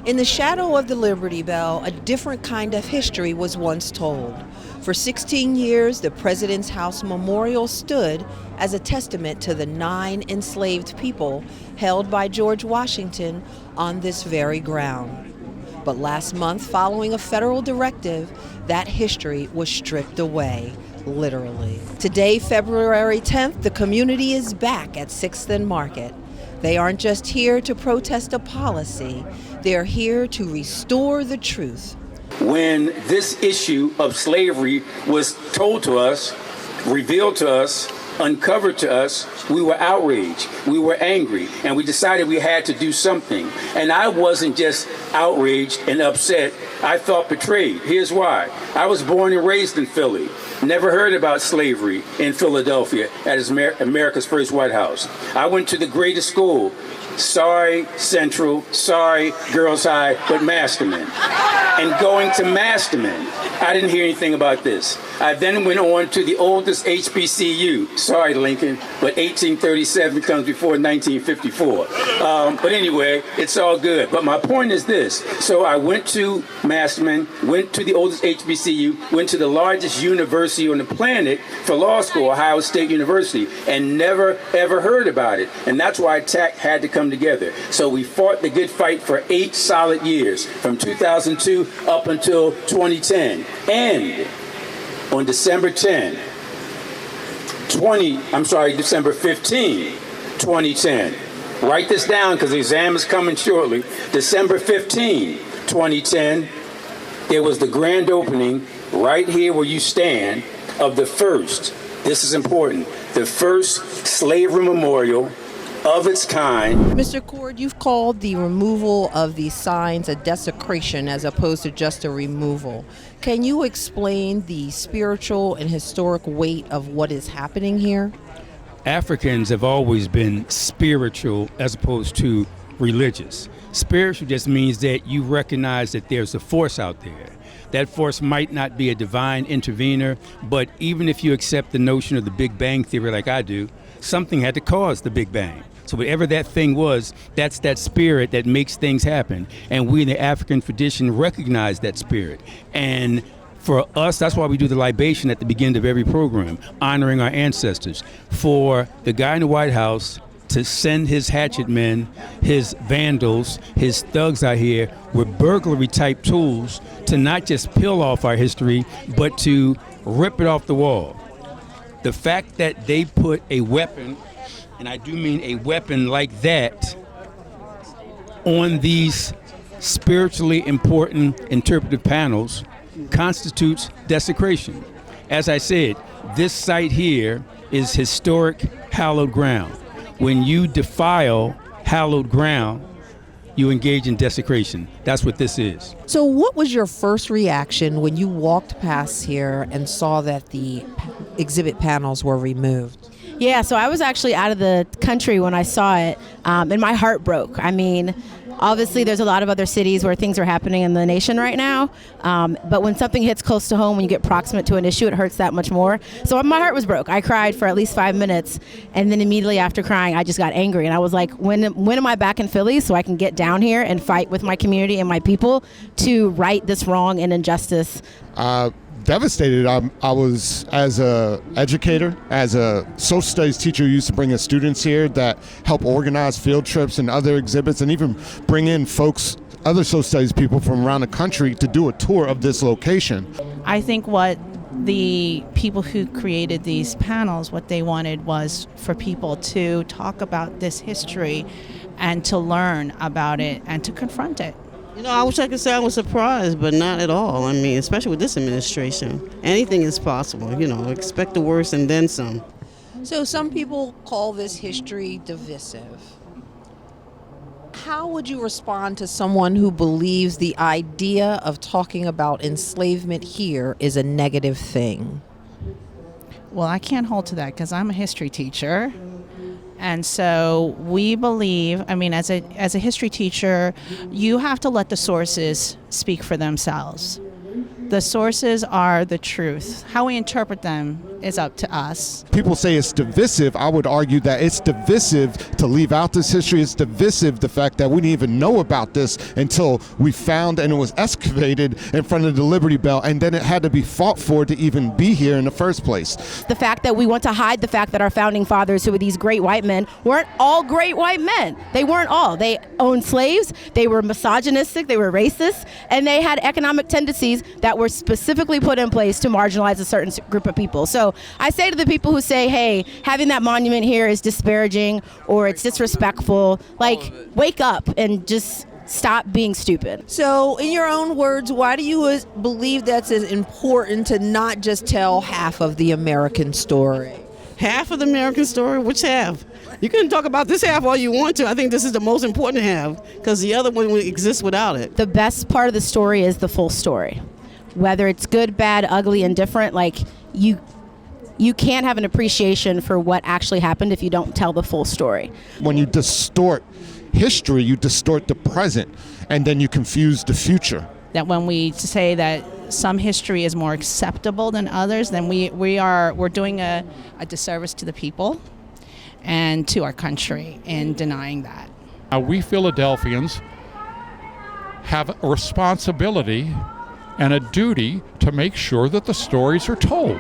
In the shadow of the Liberty Bell, a different kind of history was once told. For 16 years, the President's House Memorial stood as a testament to the 9 enslaved people held by George Washington on this very ground. But last month, following a federal directive, that history was stripped away, literally. Today, February 10th, the community is back at 6th and Market. They aren't just here to protest a policy, they're here to restore the truth. When this issue of slavery was told to us, revealed to us, uncovered to us, we were outraged, we were angry, and we decided we had to do something. And I wasn't just outraged and upset, I felt betrayed. Here's why. I was born and raised in Philly. Never heard about slavery in Philadelphia at America's first White House. I went to the greatest school, sorry Central, sorry Girls High, but Masterman. And going to Masterman, I didn't hear anything about this. I then went on to the oldest HBCU, sorry Lincoln, but 1837 comes before 1954. But anyway, it's all good. But my point is this. So I went to Masterman, went to the oldest HBCU, went to the largest university on the planet for law school, Ohio State University, and never ever heard about it. And that's why TAC had to come together. So we fought the good fight for 8 solid years, from 2002 up until 2010. And on December 15, 2010. Write this down because the exam is coming shortly. December 15, 2010, there was the grand opening right here where you stand of the first, this is important, the first slavery memorial of its kind. Mr. Coard, you've called the removal of these signs a desecration as opposed to just a removal. Can you explain the spiritual and historic weight of what is happening here? Africans have always been spiritual as opposed to religious. Spiritual just means that you recognize that there's a force out there. That force might not be a divine intervener, but even if you accept the notion of the Big Bang Theory like I do, something had to cause the Big Bang. So whatever that thing was, that's that spirit that makes things happen. And we in the African tradition recognize that spirit. And for us, that's why we do the libation at the beginning of every program, honoring our ancestors. For the guy in the White House to send his hatchet men, his vandals, his thugs out here with burglary type tools to not just peel off our history, but to rip it off the wall. The fact that they put a weapon, and I do mean a weapon like that, on these spiritually important interpretive panels constitutes desecration. As I said, this site here is historic hallowed ground. When you defile hallowed ground, you engage in desecration. That's what this is. So what was your first reaction when you walked past here and saw that the exhibit panels were removed? Yeah, so I was actually out of the country when I saw it, and my heart broke. I mean, obviously there's a lot of other cities where things are happening in the nation right now, but when something hits close to home, when you get proximate to an issue, it hurts that much more. So my heart was broke. I cried for at least 5 minutes, and then immediately after crying, I just got angry, and I was like, when am I back in Philly so I can get down here and fight with my community and my people to right this wrong and injustice? Devastated. I was, as a educator, as a social studies teacher who used to bring in students here that help organize field trips and other exhibits, and even bring in folks, other social studies people from around the country to do a tour of this location. I think what the people who created these panels, what they wanted was for people to talk about this history and to learn about it and to confront it. You know, I wish I could say I was surprised, but not at all. I mean, especially with this administration, anything is possible. You know, expect the worst and then some. So some people call this history divisive. How would you respond to someone who believes the idea of talking about enslavement here is a negative thing? Well, I can't hold to that because I'm a history teacher. And so we believe, I mean, as a history teacher, you have to let the sources speak for themselves. The sources are the truth. How we interpret them is up to us. People say it's divisive. I would argue that it's divisive to leave out this history. It's divisive the fact that we didn't even know about this until we found and it was excavated in front of the Liberty Bell, and then it had to be fought for to even be here in the first place. The fact that we want to hide the fact that our founding fathers, who were these great white men, weren't all great white men. They weren't all. They owned slaves, they were misogynistic, they were racist, and they had economic tendencies that were specifically put in place to marginalize a certain group of people. So I say to the people who say, hey, having that monument here is disparaging or it's disrespectful, like, wake up and just stop being stupid. So, in your own words, why do you believe that's as important to not just tell half of the American story? Half of the American story? Which half? You can talk about this half all you want to. I think this is the most important half because the other one would exist without it. The best part of the story is the full story. Whether it's good, bad, ugly, indifferent, like you can't have an appreciation for what actually happened if you don't tell the full story. When you distort history, you distort the present, and then you confuse the future. That when we say that some history is more acceptable than others, then we're doing a disservice to the people and to our country in denying that. We Philadelphians have a responsibility and a duty to make sure that the stories are told.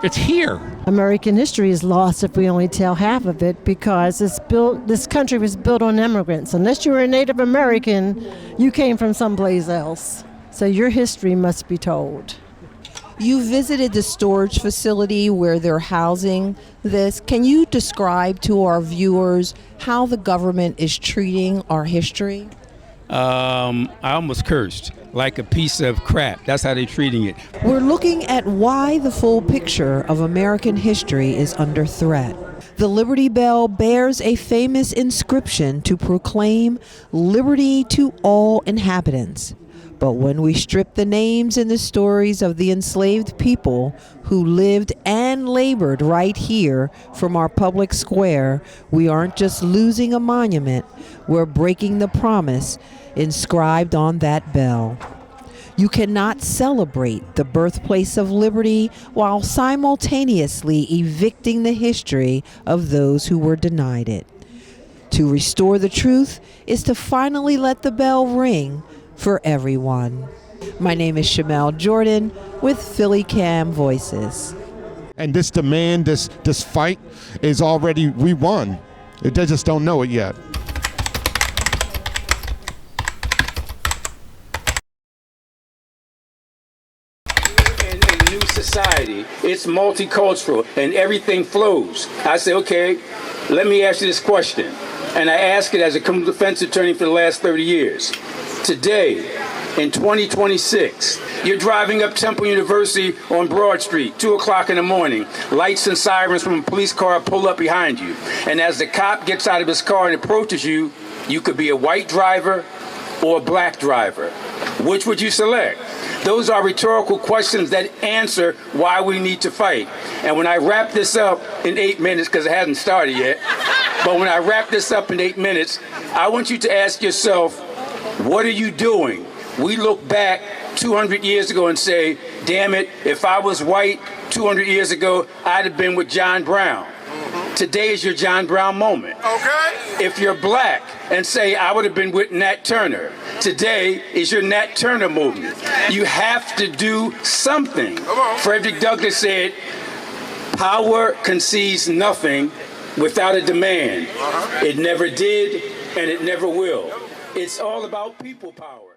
It's here. American history is lost if we only tell half of it because this country was built on immigrants. Unless you were a Native American, you came from someplace else. So your history must be told. You visited the storage facility where they're housing this. Can you describe to our viewers how the government is treating our history? I almost cursed, like a piece of crap. That's how they're treating it. We're looking at why the full picture of American history is under threat. The Liberty Bell bears a famous inscription to proclaim liberty to all inhabitants. But when we strip the names and the stories of the enslaved people who lived and labored right here from our public square, we aren't just losing a monument, we're breaking the promise inscribed on that bell. You cannot celebrate the birthplace of liberty while simultaneously evicting the history of those who were denied it. To restore the truth is to finally let the bell ring for everyone. My name is Shamel Jordan with PhillyCAM Voices. And this demand, this fight is already, we won. They just don't know it yet. In a new society, it's multicultural and everything flows. I say, okay, let me ask you this question. And I ask it as a criminal defense attorney for the last 30 years. Today, in 2026, you're driving up Temple University on Broad Street, 2 o'clock in the morning. Lights and sirens from a police car pull up behind you. And as the cop gets out of his car and approaches you, you could be a white driver or a black driver. Which would you select? Those are rhetorical questions that answer why we need to fight. And when I wrap this up in 8 minutes, because it hasn't started yet, but when I wrap this up in 8 minutes, I want you to ask yourself, what are you doing? We look back 200 years ago and say, damn it, if I was white 200 years ago, I'd have been with John Brown. Today is your John Brown moment. Okay. If you're black and say, I would have been with Nat Turner. Today is your Nat Turner movement. You have to do something. Frederick Douglass said, power concedes nothing without a demand. It never did, and it never will. It's all about people power.